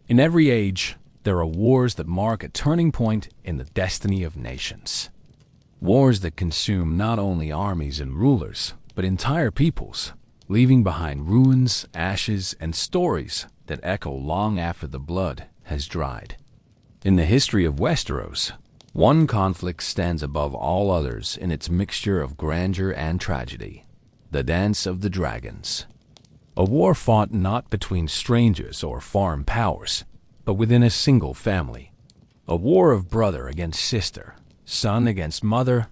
In every age, there are wars that mark a turning point in the destiny of nations. Wars that consume not only armies and rulers, but entire peoples, leaving behind ruins, ashes, and stories that echo long after the blood has dried. In the history of Westeros, one conflict stands above all others in its mixture of grandeur and tragedy: the Dance of the Dragons. A war fought not between strangers or foreign powers, but within a single family. A war of brother against sister, son against mother,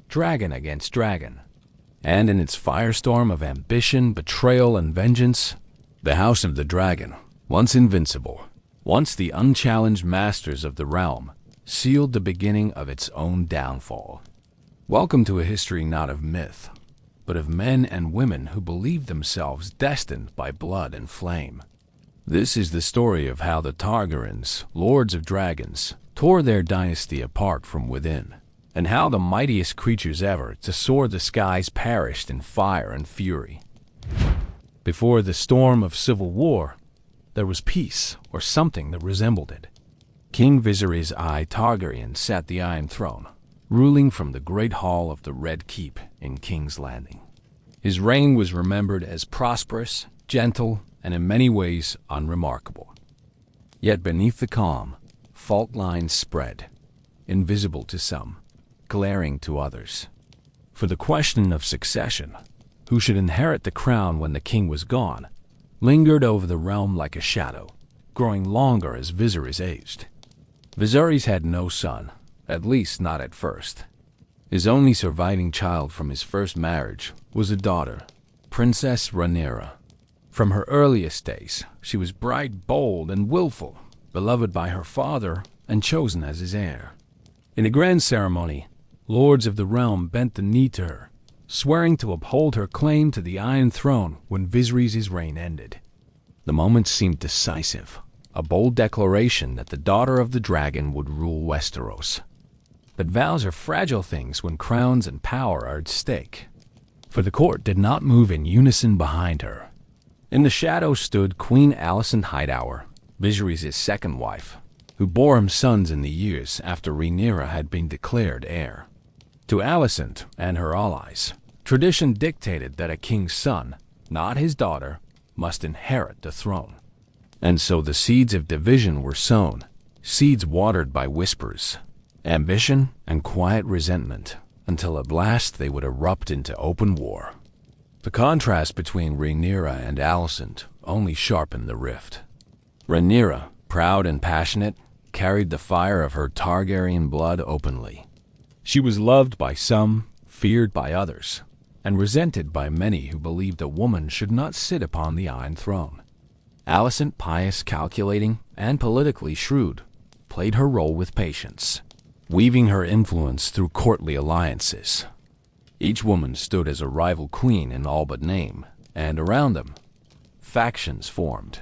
dragon against dragon. And in its firestorm of ambition, betrayal, and vengeance, the House of the Dragon, once invincible, once the unchallenged masters of the realm, sealed the beginning of its own downfall. Welcome to a history not of myth, but of men and women who believed themselves destined by blood and flame. This is the story of how the Targaryens, lords of dragons, tore their dynasty apart from within, and how the mightiest creatures ever to soar the skies perished in fire and fury. Before the storm of civil war, there was peace, or something that resembled it. King Viserys I Targaryen sat the Iron Throne, ruling from the great hall of the Red Keep in King's Landing. His reign was remembered as prosperous, gentle, and in many ways unremarkable. Yet beneath the calm, fault lines spread, invisible to some, glaring to others. For the question of succession, who should inherit the crown when the king was gone, lingered over the realm like a shadow, growing longer as Viserys aged. Viserys had no son, at least not at first. His only surviving child from his first marriage was a daughter, Princess Rhaenyra. From her earliest days, she was bright, bold, and willful, beloved by her father and chosen as his heir. In a grand ceremony, lords of the realm bent the knee to her, swearing to uphold her claim to the Iron Throne when Viserys' reign ended. The moment seemed decisive, a bold declaration that the daughter of the dragon would rule Westeros. But vows are fragile things when crowns and power are at stake. For the court did not move in unison behind her. In the shadows stood Queen Alicent Hightower, Viserys' second wife, who bore him sons in the years after Rhaenyra had been declared heir. To Alicent and her allies, tradition dictated that a king's son, not his daughter, must inherit the throne. And so the seeds of division were sown, seeds watered by whispers, ambition, and quiet resentment, until at last they would erupt into open war. The contrast between Rhaenyra and Alicent only sharpened the rift. Rhaenyra, proud and passionate, carried the fire of her Targaryen blood openly. She was loved by some, feared by others, and resented by many who believed a woman should not sit upon the Iron Throne. Alicent, pious, calculating, and politically shrewd, played her role with patience, weaving her influence through courtly alliances. Each woman stood as a rival queen in all but name, and around them, factions formed.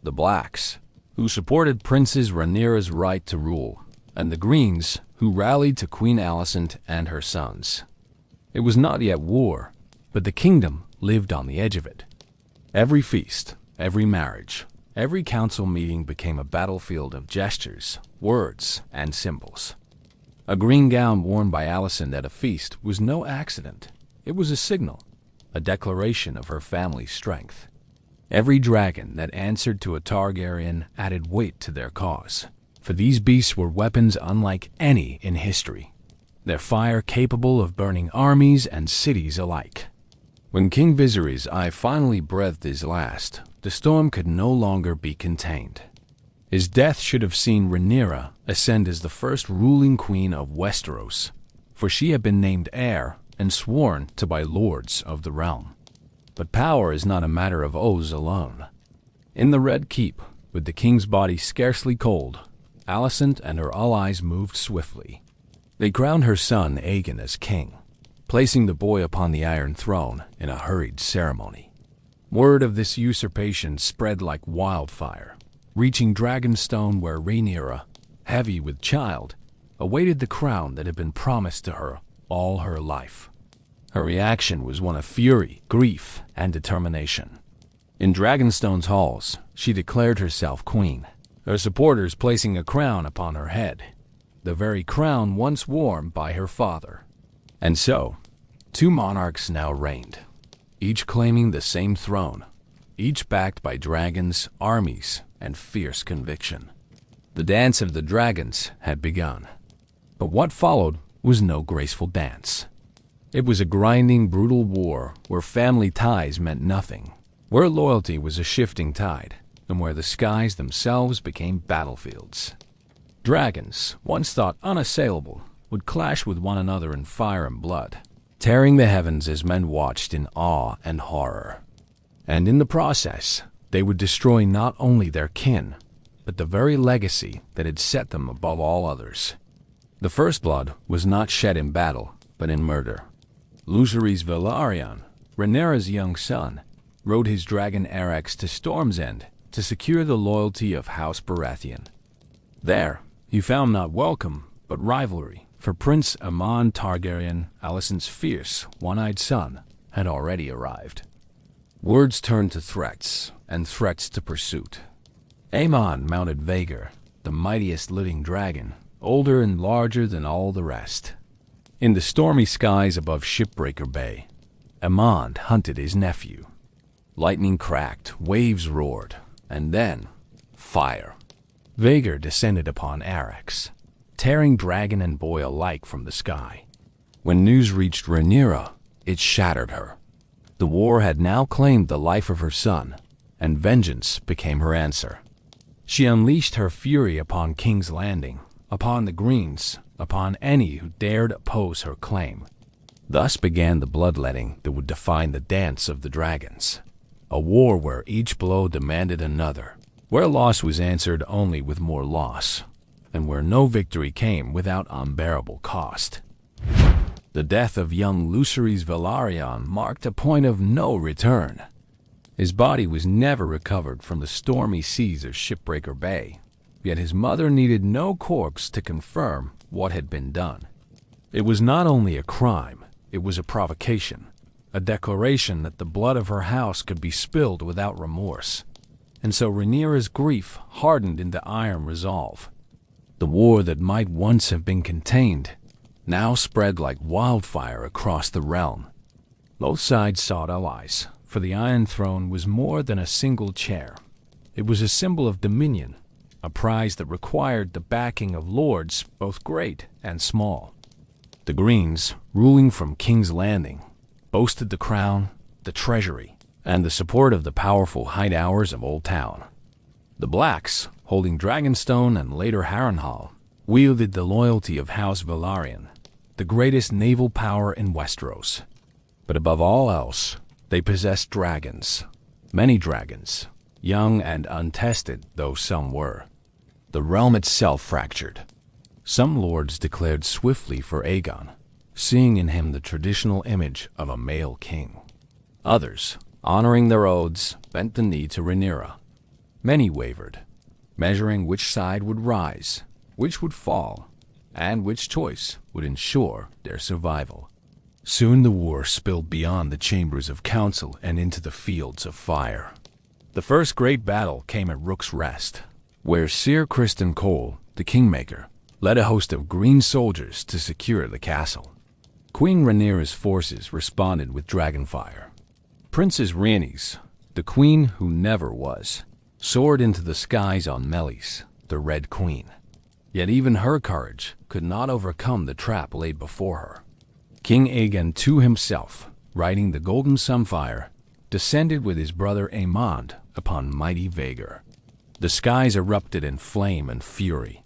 The Blacks, who supported Princess Rhaenyra's right to rule, and the Greens, who rallied to Queen Alicent and her sons. It was not yet war, but the kingdom lived on the edge of it. Every feast, every marriage, every council meeting became a battlefield of gestures, words, and symbols. A green gown worn by Alicent at a feast was no accident. It was a signal, a declaration of her family's strength. Every dragon that answered to a Targaryen added weight to their cause, for these beasts were weapons unlike any in history, their fire capable of burning armies and cities alike. When King Viserys I finally breathed his last, the storm could no longer be contained. His death should have seen Rhaenyra ascend as the first ruling queen of Westeros, for she had been named heir and sworn to by lords of the realm. But power is not a matter of oaths alone. In the Red Keep, with the king's body scarcely cold, Alicent and her allies moved swiftly. They crowned her son Aegon as king, placing the boy upon the Iron Throne in a hurried ceremony. Word of this usurpation spread like wildfire, reaching Dragonstone where Rhaenyra, heavy with child, awaited the crown that had been promised to her all her life. Her reaction was one of fury, grief, and determination. In Dragonstone's halls, she declared herself queen, her supporters placing a crown upon her head, the very crown once worn by her father. And so, two monarchs now reigned, each claiming the same throne, each backed by dragons, armies, and fierce conviction. The dance of the dragons had begun, but what followed was no graceful dance. It was a grinding, brutal war where family ties meant nothing, where loyalty was a shifting tide, and where the skies themselves became battlefields. Dragons, once thought unassailable, would clash with one another in fire and blood, tearing the heavens as men watched in awe and horror. And in the process, they would destroy not only their kin, but the very legacy that had set them above all others. The first blood was not shed in battle, but in murder. Lucerys Velaryon, Rhaenyra's young son, rode his dragon Arrax to Storm's End to secure the loyalty of House Baratheon. There, he found not welcome, but rivalry, for Prince Aemon Targaryen, Alicent's fierce, one-eyed son, had already arrived. Words turned to threats, and threats to pursuit. Aemon mounted Vhagar, the mightiest living dragon, older and larger than all the rest. In the stormy skies above Shipbreaker Bay, Aemon hunted his nephew. Lightning cracked, waves roared, and then fire. Vhagar descended upon Arrax, tearing dragon and boy alike from the sky. When news reached Rhaenyra, it shattered her. The war had now claimed the life of her son, and vengeance became her answer. She unleashed her fury upon King's Landing, upon the Greens, upon any who dared oppose her claim. Thus began the bloodletting that would define the dance of the dragons. A war where each blow demanded another, where loss was answered only with more loss, and where no victory came without unbearable cost. The death of young Lucerys Velaryon marked a point of no return. His body was never recovered from the stormy seas of Shipbreaker Bay, yet his mother needed no corpse to confirm what had been done. It was not only a crime, it was a provocation, a declaration that the blood of her house could be spilled without remorse. And so Rhaenyra's grief hardened into iron resolve. The war that might once have been contained now spread like wildfire across the realm. Both sides sought allies, for the Iron Throne was more than a single chair. It was a symbol of dominion, a prize that required the backing of lords both great and small. The Greens, ruling from King's Landing, boasted the crown, the treasury, and the support of the powerful Hightowers of Old Town. The Blacks, holding Dragonstone and later Harrenhal, wielded the loyalty of House Velaryon, the greatest naval power in Westeros. But above all else, they possessed dragons, many dragons, young and untested though some were. The realm itself fractured. Some lords declared swiftly for Aegon, seeing in him the traditional image of a male king. Others, honoring their oaths, bent the knee to Rhaenyra. Many wavered, measuring which side would rise, which would fall, and which choice would ensure their survival. Soon the war spilled beyond the chambers of council and into the fields of fire. The first great battle came at Rook's Rest, where Sir Criston Cole, the Kingmaker, led a host of green soldiers to secure the castle. Queen Rhaenyra's forces responded with dragonfire. Princess Rhaenys, the queen who never was, soared into the skies on Meleys, the Red Queen. Yet even her courage could not overcome the trap laid before her. King Aegon II himself, riding the Golden Sunfire, descended with his brother Aemond upon mighty Vhagar. The skies erupted in flame and fury.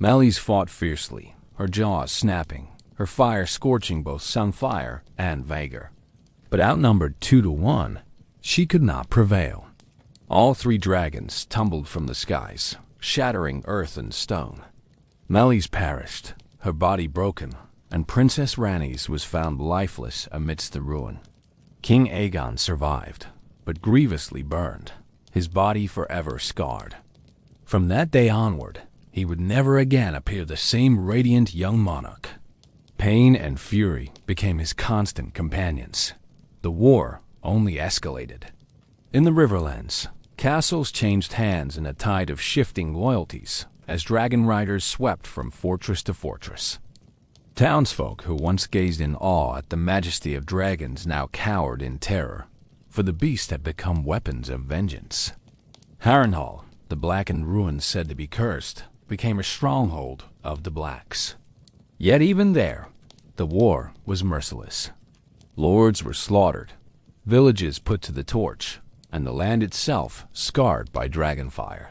Meleys fought fiercely, her jaws snapping, her fire scorching both Sunfire and Vhagar. But outnumbered 2-1, she could not prevail. All three dragons tumbled from the skies, shattering earth and stone. Meleys perished, her body broken, and Princess Rhaenys was found lifeless amidst the ruin. King Aegon survived, but grievously burned, his body forever scarred. From that day onward, he would never again appear the same radiant young monarch. Pain and fury became his constant companions. The war only escalated. In the Riverlands, Castles changed hands in a tide of shifting loyalties as dragon riders swept from fortress to fortress. Townsfolk who once gazed in awe at the majesty of dragons now cowered in terror, for the beast had become weapons of vengeance. Harrenhal, the blackened ruin said to be cursed, became a stronghold of the Blacks. Yet even there, the war was merciless. Lords were slaughtered, villages put to the torch, and the land itself scarred by dragonfire.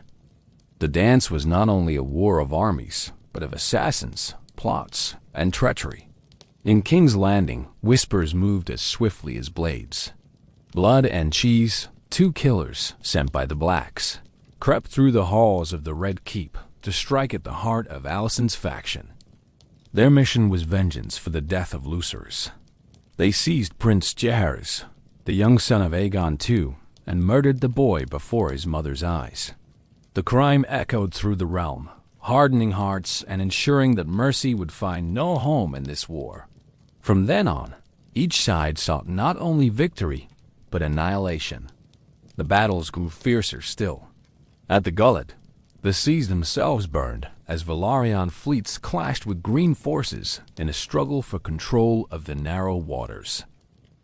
The dance was not only a war of armies, but of assassins, plots, and treachery. In King's Landing, whispers moved as swiftly as blades. Blood and Cheese, two killers sent by the Blacks, crept through the halls of the Red Keep to strike at the heart of Alicent's faction. Their mission was vengeance for the death of Lucerys. They seized Prince Jaehaerys, the young son of Aegon II, and murdered the boy before his mother's eyes. The crime echoed through the realm, hardening hearts and ensuring that mercy would find no home in this war. From then on, each side sought not only victory, but annihilation. The battles grew fiercer still. At the Gullet, the seas themselves burned as Valyrian fleets clashed with green forces in a struggle for control of the narrow waters.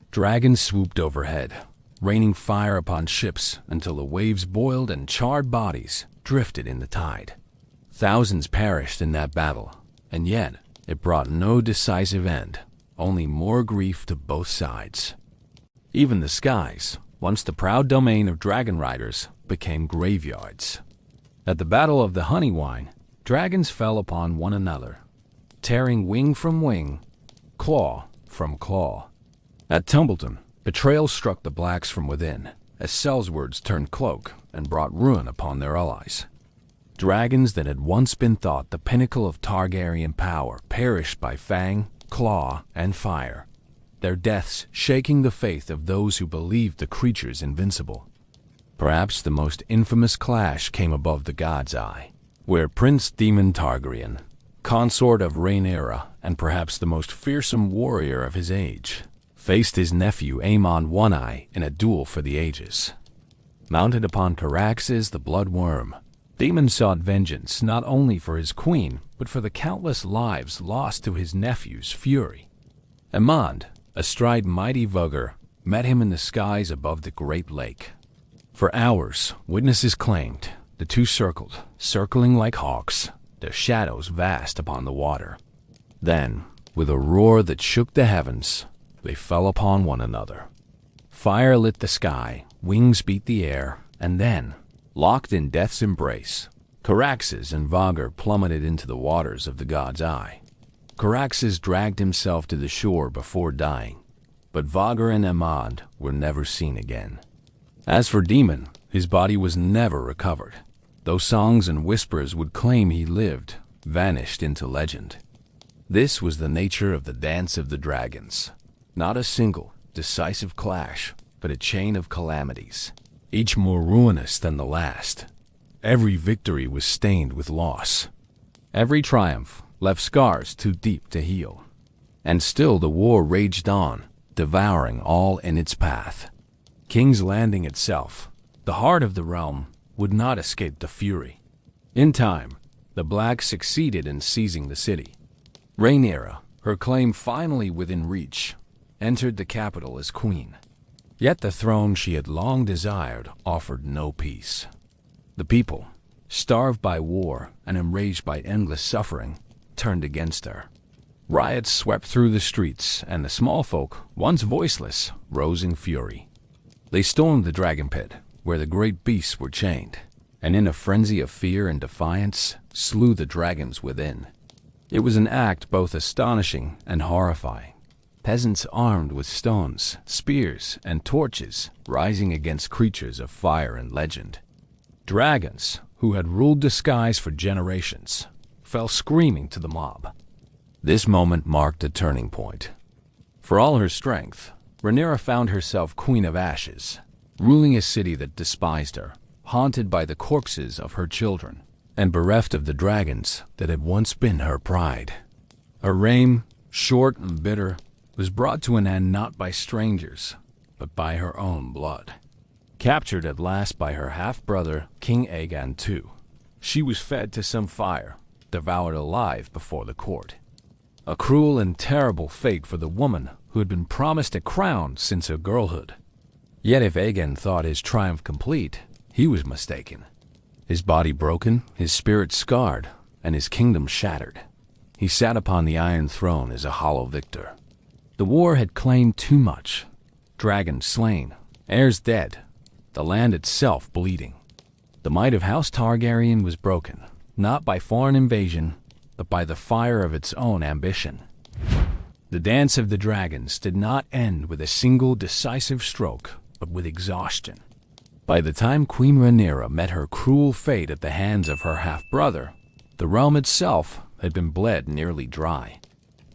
Dragons swooped overhead, raining fire upon ships until the waves boiled and charred bodies drifted in the tide. Thousands perished in that battle, and yet it brought no decisive end, only more grief to both sides. Even the skies, once the proud domain of dragon riders, became graveyards. At the Battle of the Honeywine, dragons fell upon one another, tearing wing from wing, claw from claw. At Tumbleton, betrayal struck the Blacks from within, as Sellswords turned cloak and brought ruin upon their allies. Dragons that had once been thought the pinnacle of Targaryen power perished by fang, claw, and fire, their deaths shaking the faith of those who believed the creatures invincible. Perhaps the most infamous clash came above the God's Eye, where Prince Daemon Targaryen, consort of Rhaenyra and perhaps the most fearsome warrior of his age, faced his nephew Aemon One-Eye in a duel for the ages. Mounted upon Caraxes the Blood Worm, Daemon sought vengeance not only for his queen, but for the countless lives lost to his nephew's fury. Aemond, astride mighty Vugger, met him in the skies above the Great Lake. For hours, witnesses claimed, the two circled, circling like hawks, their shadows vast upon the water. Then, with a roar that shook the heavens, they fell upon one another. Fire lit the sky, wings beat the air, and then, locked in death's embrace, Caraxes and Vhagar plummeted into the waters of the God's Eye. Caraxes dragged himself to the shore before dying, but Vhagar and Aemond were never seen again. As for Daemon, his body was never recovered, though songs and whispers would claim he lived, vanished into legend. This was the nature of the Dance of the Dragons. Not a single, decisive clash, but a chain of calamities, each more ruinous than the last. Every victory was stained with loss. Every triumph left scars too deep to heal. And still the war raged on, devouring all in its path. King's Landing itself, the heart of the realm, would not escape the fury. In time, the Blacks succeeded in seizing the city. Rhaenyra, her claim finally within reach, entered the capital as queen. Yet the throne she had long desired offered no peace. The people, starved by war and enraged by endless suffering, turned against her. Riots swept through the streets, and the small folk, once voiceless, rose in fury. They stormed the dragon pit, where the great beasts were chained, and in a frenzy of fear and defiance, slew the dragons within. It was an act both astonishing and horrifying. Peasants armed with stones, spears, and torches, rising against creatures of fire and legend. Dragons, who had ruled the skies for generations, fell screaming to the mob. This moment marked a turning point. For all her strength, Rhaenyra found herself Queen of Ashes, ruling a city that despised her, haunted by the corpses of her children, and bereft of the dragons that had once been her pride. Her reign, short and bitter, was brought to an end not by strangers, but by her own blood. Captured at last by her half-brother, King Aegon II, she was fed to some fire, devoured alive before the court. A cruel and terrible fate for the woman who had been promised a crown since her girlhood. Yet if Aegon thought his triumph complete, he was mistaken. His body broken, his spirit scarred, and his kingdom shattered. He sat upon the Iron Throne as a hollow victor. The war had claimed too much. Dragons slain, heirs dead, the land itself bleeding. The might of House Targaryen was broken, not by foreign invasion, but by the fire of its own ambition. The dance of the dragons did not end with a single decisive stroke, but with exhaustion. By the time Queen Rhaenyra met her cruel fate at the hands of her half-brother, the realm itself had been bled nearly dry.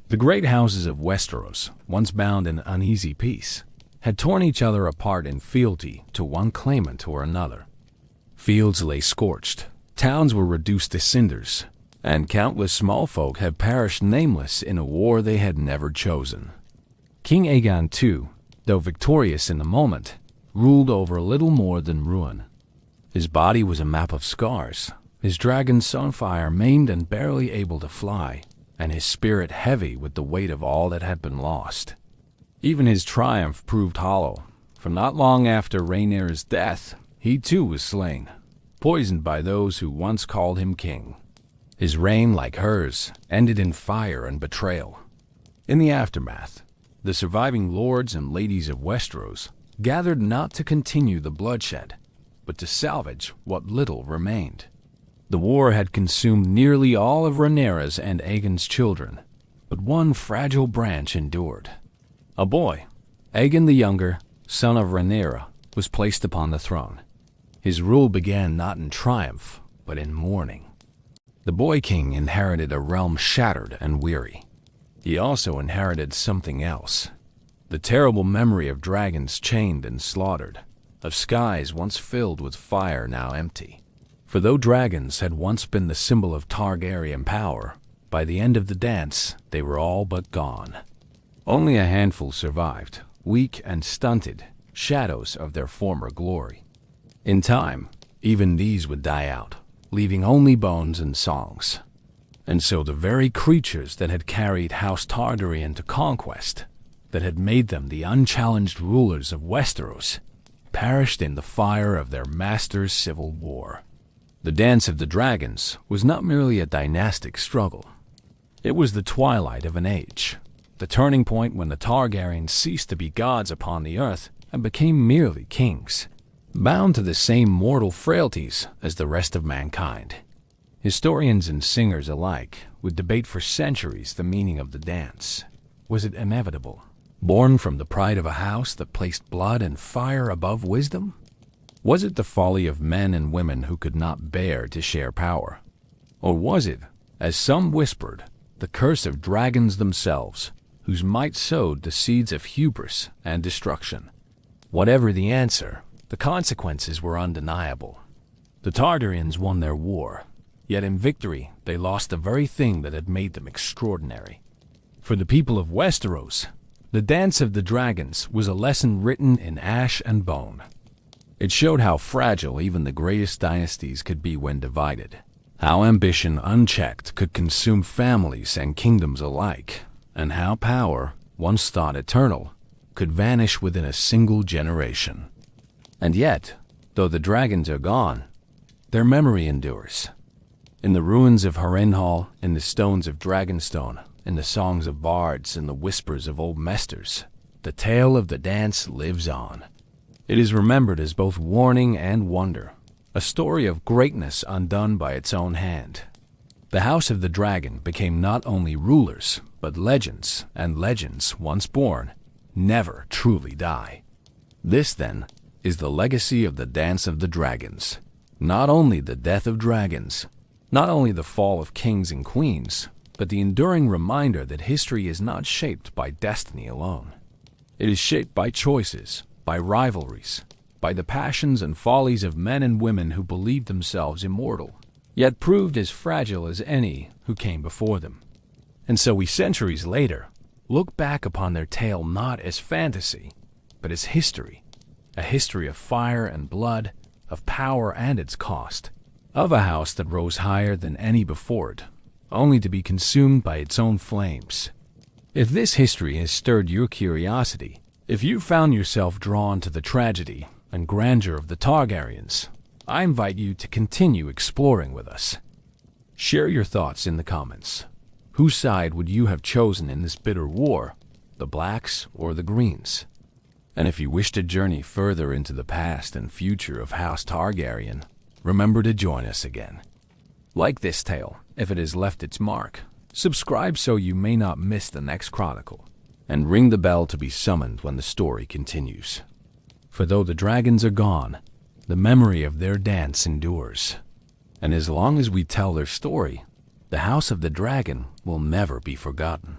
The great houses of Westeros, once bound in uneasy peace, had torn each other apart in fealty to one claimant or another. Fields lay scorched, towns were reduced to cinders, and countless small folk had perished nameless in a war they had never chosen. King Aegon II, though victorious in the moment, ruled over little more than ruin. His body was a map of scars, his dragon Sunfire maimed and barely able to fly, and his spirit heavy with the weight of all that had been lost. Even his triumph proved hollow, for not long after Rhaenyra's death, he too was slain, poisoned by those who once called him king. His reign, like hers, ended in fire and betrayal. In the aftermath, the surviving lords and ladies of Westeros gathered not to continue the bloodshed, but to salvage what little remained. The war had consumed nearly all of Rhaenyra's and Aegon's children, but one fragile branch endured. A boy, Aegon the Younger, son of Rhaenyra, was placed upon the throne. His rule began not in triumph, but in mourning. The boy king inherited a realm shattered and weary. He also inherited something else. The terrible memory of dragons chained and slaughtered, of skies once filled with fire now empty. For though dragons had once been the symbol of Targaryen power, by the end of the dance they were all but gone. Only a handful survived, weak and stunted, shadows of their former glory. In time, even these would die out, leaving only bones and songs. And so the very creatures that had carried House Targaryen to conquest, that had made them the unchallenged rulers of Westeros, perished in the fire of their master's civil war. The Dance of the Dragons was not merely a dynastic struggle. It was the twilight of an age, the turning point when the Targaryens ceased to be gods upon the earth and became merely kings, bound to the same mortal frailties as the rest of mankind. Historians and singers alike would debate for centuries the meaning of the dance. Was it inevitable, born from the pride of a house that placed blood and fire above wisdom? Was it the folly of men and women who could not bear to share power? Or was it, as some whispered, the curse of dragons themselves, whose might sowed the seeds of hubris and destruction? Whatever the answer, the consequences were undeniable. The Targaryens won their war, yet in victory they lost the very thing that had made them extraordinary. For the people of Westeros, the Dance of the Dragons was a lesson written in ash and bone. It showed how fragile even the greatest dynasties could be when divided, how ambition unchecked could consume families and kingdoms alike, and how power, once thought eternal, could vanish within a single generation. And yet, though the dragons are gone, their memory endures. In the ruins of Harrenhal, in the stones of Dragonstone, in the songs of bards and the whispers of old mesters, the tale of the dance lives on. It is remembered as both warning and wonder, a story of greatness undone by its own hand. The House of the Dragon became not only rulers, but legends, and legends, once born, never truly die. This, then, is the legacy of the Dance of the Dragons. Not only the death of dragons, not only the fall of kings and queens, but the enduring reminder that history is not shaped by destiny alone. It is shaped by choices, by rivalries, by the passions and follies of men and women who believed themselves immortal, yet proved as fragile as any who came before them. And so we centuries later look back upon their tale not as fantasy, but as history, a history of fire and blood, of power and its cost, of a house that rose higher than any before it, only to be consumed by its own flames. If this history has stirred your curiosity, if you found yourself drawn to the tragedy and grandeur of the Targaryens, I invite you to continue exploring with us. Share your thoughts in the comments. Whose side would you have chosen in this bitter war, the Blacks or the Greens? And if you wish to journey further into the past and future of House Targaryen, remember to join us again. Like this tale, if it has left its mark, subscribe so you may not miss the next chronicle, and ring the bell to be summoned when the story continues. For though the dragons are gone, the memory of their dance endures. And as long as we tell their story, the House of the Dragon will never be forgotten.